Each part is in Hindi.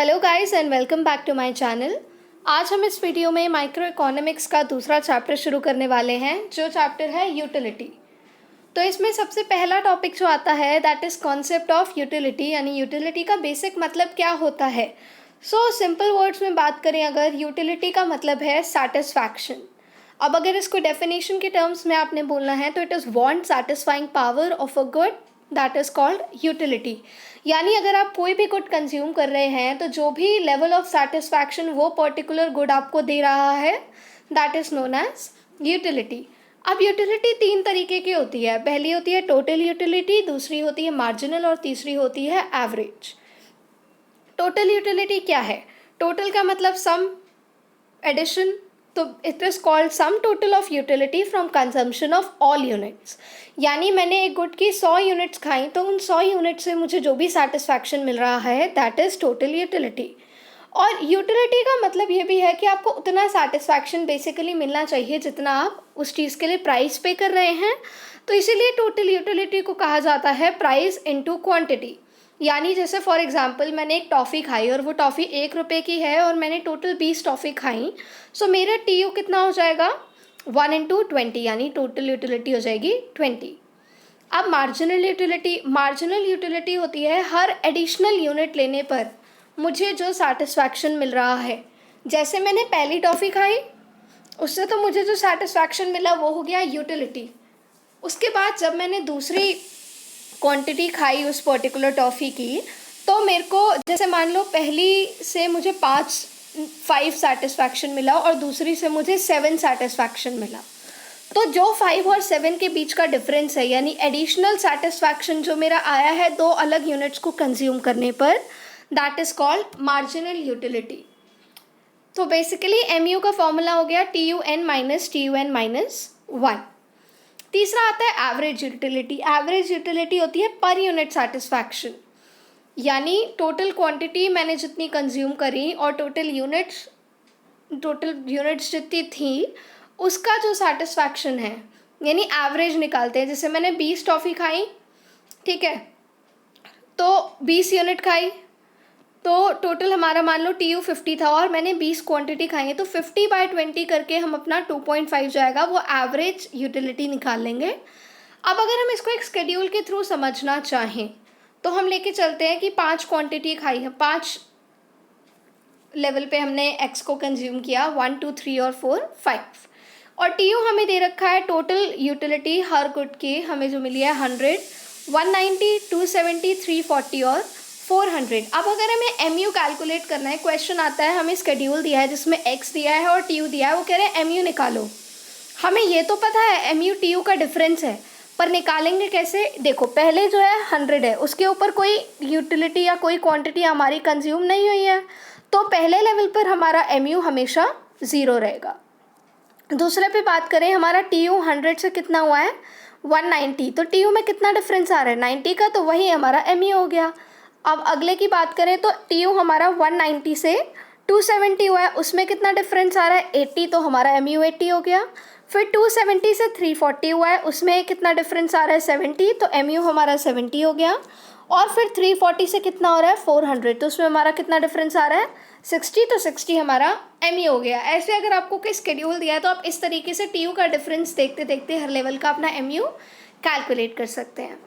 Hello guys and welcome back to my channel. आज हम इस वीडियो में माइक्रो इकोनॉमिक्स का दूसरा चैप्टर शुरू करने वाले हैं, जो चैप्टर है यूटिलिटी। तो इसमें सबसे पहला टॉपिक जो आता है that is concept of utility, यानी यूटिलिटी का बेसिक मतलब क्या होता है। सो सिंपल वर्ड्स में बात करें अगर, यूटिलिटी का मतलब है सेटिस्फैक्शन। अब अगर इसको डेफिनेशन के टर्म्स में आपने बोलना है तो it is want satisfying power of a good that is called utility. यानी अगर आप कोई भी गुड कंज्यूम कर रहे हैं तो जो भी लेवल ऑफ सेटिस्फैक्शन वो पर्टिकुलर गुड आपको दे रहा है that is known as utility. अब यूटिलिटी तीन तरीके की होती है। पहली होती है टोटल यूटिलिटी, दूसरी होती है मार्जिनल और तीसरी होती है एवरेज। टोटल यूटिलिटी क्या है? टोटल का मतलब सम, एडिशन, तो it is called sum total of utility from consumption of all units. यानी मैंने एक गुड की 100 यूनिट्स खाई तो उन 100 यूनिट से मुझे जो भी सेटिस्फैक्शन मिल रहा है दैट इज़ टोटल यूटिलिटी। और यूटिलिटी का मतलब ये भी है कि आपको उतना सेटिस्फैक्शन बेसिकली मिलना चाहिए जितना आप उस चीज़ के लिए प्राइस पे कर रहे हैं। तो इसीलिए टोटल यूटिलिटी को कहा जाता है प्राइस इनटू क्वांटिटी। यानी जैसे फॉर एग्जांपल मैंने एक टॉफ़ी खाई और वो टॉफ़ी 1 रुपये की है और मैंने टोटल 20 टॉफ़ी खाई, सो मेरा TU कितना हो जाएगा 1 इंटू 20, यानी टोटल यूटिलिटी हो जाएगी 20। अब मार्जिनल यूटिलिटी होती है हर एडिशनल यूनिट लेने पर मुझे जो सेटिस्फैक्शन मिल रहा है। जैसे मैंने पहली टॉफ़ी खाई उससे तो मुझे जो सेटिस्फैक्शन मिला वो हो गया यूटिलिटी। उसके बाद जब मैंने दूसरी क्वांटिटी खाई उस पर्टिकुलर टॉफ़ी की तो मेरे को जैसे मान लो पहली से मुझे 5 सेटिस्फैक्शन मिला और दूसरी से मुझे 7 सेटिस्फैक्शन मिला। तो जो 5 और 7 के बीच का डिफरेंस है, यानी एडिशनल सेटिस्फैक्शन जो मेरा आया है दो अलग यूनिट्स को कंज्यूम करने पर, that is called marginal utility. तो बेसिकली MU का फॉर्मूला हो गया TUN-1। तीसरा आता है एवरेज यूटिलिटी। एवरेज यूटिलिटी होती है पर यूनिट सेटिस्फैक्शन, यानी टोटल क्वांटिटी मैंने जितनी कंज्यूम करी और टोटल यूनिट्स जितनी थी उसका जो सेटिस्फैक्शन है, यानी एवरेज निकालते हैं। जैसे मैंने 20 टॉफ़ी खाई, ठीक है, तो 20 यूनिट खाई तो टोटल हमारा मान लो TU 50 था और मैंने 20 क्वांटिटी खाई है, तो 50/20 करके हम अपना 2.5 जाएगा वो एवरेज यूटिलिटी निकाल लेंगे। अब अगर हम इसको एक स्केड्यूल के थ्रू समझना चाहें तो हम लेके चलते हैं कि 5 क्वांटिटी खाई है, 5 लेवल पे हमने X को कंज्यूम किया, 1 2 3 और 4 5, और TU हमें दे रखा है टोटल यूटिलिटी हर गुड की हमें जो मिली है 100, 190, 270, 340 और 400। अब अगर हमें MU कैलकुलेट करना है, क्वेश्चन आता है हमें स्केड्यूल दिया है जिसमें X दिया है और TU दिया है, वो कह रहे हैं MU निकालो। हमें ये तो पता है MU TU का डिफरेंस है, पर निकालेंगे कैसे? देखो पहले जो है 100 है, उसके ऊपर कोई यूटिलिटी या कोई क्वांटिटी हमारी कंज्यूम नहीं हुई है, तो पहले लेवल पर हमारा MU हमेशा 0 रहेगा। दूसरे पे बात करें, हमारा TU 100 से कितना हुआ है 190, तो TU में कितना डिफरेंस आ रहा है 90 का, तो वही हमारा MU हो गया। अब अगले की बात करें तो TU हमारा 190 से 270 हुआ है, उसमें कितना डिफरेंस आ रहा है 80, तो हमारा MU 80 हो गया। फिर 270 से 340 हुआ है, उसमें कितना डिफरेंस आ रहा है 70, तो MU हमारा 70 हो गया। और फिर 340 से कितना हो रहा है 400, तो उसमें हमारा कितना डिफरेंस आ रहा है 60, तो 60 हमारा MU हो गया। ऐसे अगर आपको कोई स्केड्यूल दिया है तो आप इस तरीके से TU का डिफरेंस देखते देखते हर लेवल का अपना MU कैलकुलेट कर सकते हैं।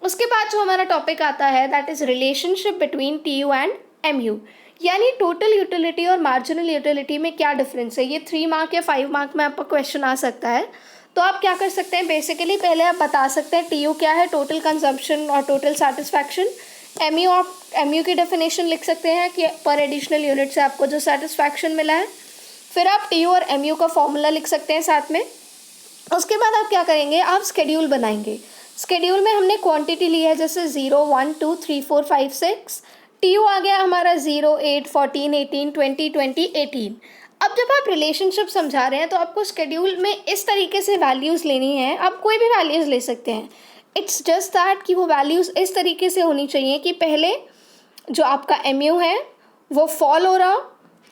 उसके बाद जो हमारा टॉपिक आता है that is relationship between TU and MU, यानी टोटल यूटिलिटी और मार्जिनल यूटिलिटी में क्या डिफरेंस है। ये 3 मार्क या 5 मार्क में आपका क्वेश्चन आ सकता है। तो आप क्या कर सकते हैं, बेसिकली पहले आप बता सकते हैं TU क्या है, टोटल कंजम्पशन और टोटल सेटिस्फैक्शन। MU की डेफिनेशन लिख सकते हैं कि पर एडिशनल यूनिट से आपको जो सेटिस्फैक्शन मिला है। फिर आप TU और MU का फॉर्मूला लिख सकते हैं साथ में। उसके बाद आप क्या करेंगे, आप स्केड्यूल बनाएंगे। स्केड्यूल में हमने क्वांटिटी ली है जैसे 0 1 2 3 4 5 6, TU आ गया हमारा 0 8 14 18 20 20 18। अब जब आप रिलेशनशिप समझा रहे हैं तो आपको स्केड्यूल में इस तरीके से वैल्यूज़ लेनी है, आप कोई भी वैल्यूज़ ले सकते हैं। इट्स जस्ट दैट कि वो वैल्यूज़ इस तरीके से होनी चाहिए कि पहले जो आपका MU है वो फॉल हो रहा हो,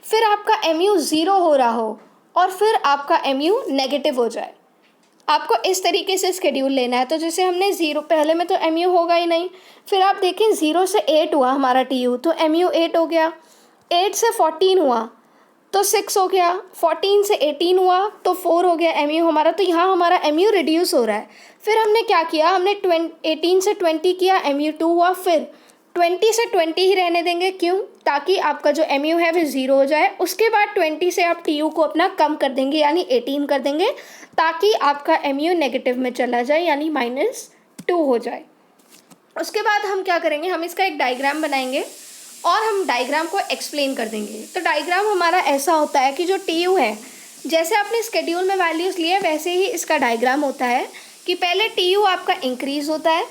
फिर आपका MU 0 हो रहा हो और फिर आपका MU नेगेटिव हो जाए। आपको इस तरीके से स्केड्यूल लेना है। तो जैसे हमने 0, पहले में तो MU होगा ही नहीं, फिर आप देखें 0 से 8 हुआ हमारा TU, तो MU 8 हो गया। 8 से 14 हुआ तो 6 हो गया, 14 से 18 हुआ तो 4 हो गया MU हमारा। तो यहाँ हमारा MU रिड्यूस हो रहा है। फिर हमने क्या किया, हमने 18 से 20 किया, MU 2 हुआ। फिर 20 से 20 ही रहने देंगे, क्यों? ताकि आपका जो MU है वो 0 हो जाए। उसके बाद 20 से आप TU को अपना कम कर देंगे, यानी 18 कर देंगे, ताकि आपका MU नेगेटिव में चला जाए, यानी -2 हो जाए। उसके बाद हम क्या करेंगे, हम इसका एक डायग्राम बनाएंगे और हम डायग्राम को एक्सप्लेन कर देंगे। तो डायग्राम हमारा ऐसा होता है कि जो TU है, जैसे आपने स्केड्यूल में वैल्यूज़ लिए वैसे ही इसका डायग्राम होता है कि पहले TU आपका इंक्रीज़ होता है,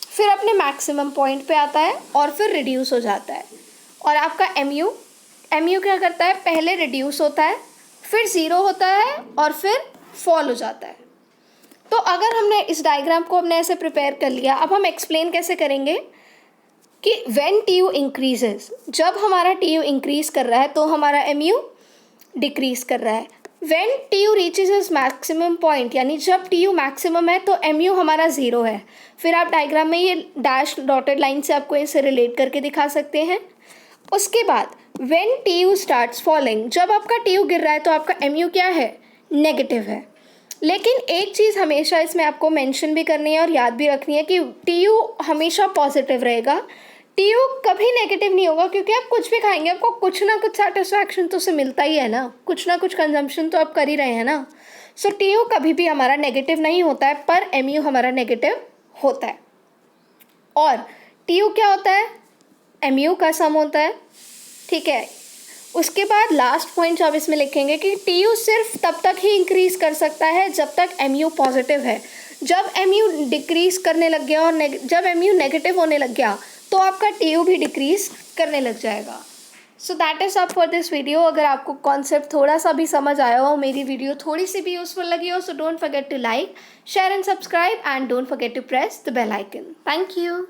फिर अपने मैक्सिमम पॉइंट पे आता है और फिर रिड्यूस हो जाता है। और आपका MU क्या करता है, पहले रिड्यूस होता है, फिर 0 होता है और फिर फॉल हो जाता है। तो अगर हमने इस डायग्राम को हमने ऐसे प्रिपेयर कर लिया, अब हम एक्सप्लेन कैसे करेंगे कि व्हेन TU इंक्रीजेस, जब हमारा TU इंक्रीज कर रहा है तो हमारा MU डिक्रीज कर रहा है। When TU reaches is maximum point, यानी जब TU मैक्सिमम है तो MU हमारा 0 है। फिर आप डायग्राम में ये डैश डॉटेड लाइन से आपको इसे रिलेट करके दिखा सकते हैं। उसके बाद व्हेन TU स्टार्ट्स फॉलिंग, जब आपका TU गिर रहा है तो आपका MU क्या है, नेगेटिव है। लेकिन एक चीज़ हमेशा इसमें आपको मेंशन भी करनी है और याद भी रखनी है कि TU हमेशा पॉजिटिव रहेगा, TU कभी नेगेटिव नहीं होगा, क्योंकि आप कुछ भी खाएंगे आपको कुछ ना कुछ सेटिस्फैक्शन तो उसे मिलता ही है ना, कुछ ना कुछ कंजम्पशन तो आप कर ही रहे हैं ना। सो TU कभी भी हमारा नेगेटिव नहीं होता है, पर MU हमारा नेगेटिव होता है। और TU क्या होता है, MU का सम होता है, ठीक है। उसके बाद लास्ट पॉइंट जो आप इसमें लिखेंगे कि TU सिर्फ तब तक ही इंक्रीज़ कर सकता है जब तक MU पॉजिटिव है। जब MU डिक्रीज़ करने लग गया और जब MU नेगेटिव होने लग गया तो आपका TU भी डिक्रीज़ करने लग जाएगा। So that is up for this video. अगर आपको कॉन्सेप्ट थोड़ा सा भी समझ आया हो, मेरी वीडियो थोड़ी सी भी यूज़फुल लगी हो, so don't forget to like, share and subscribe and don't forget to press the bell icon. Thank you.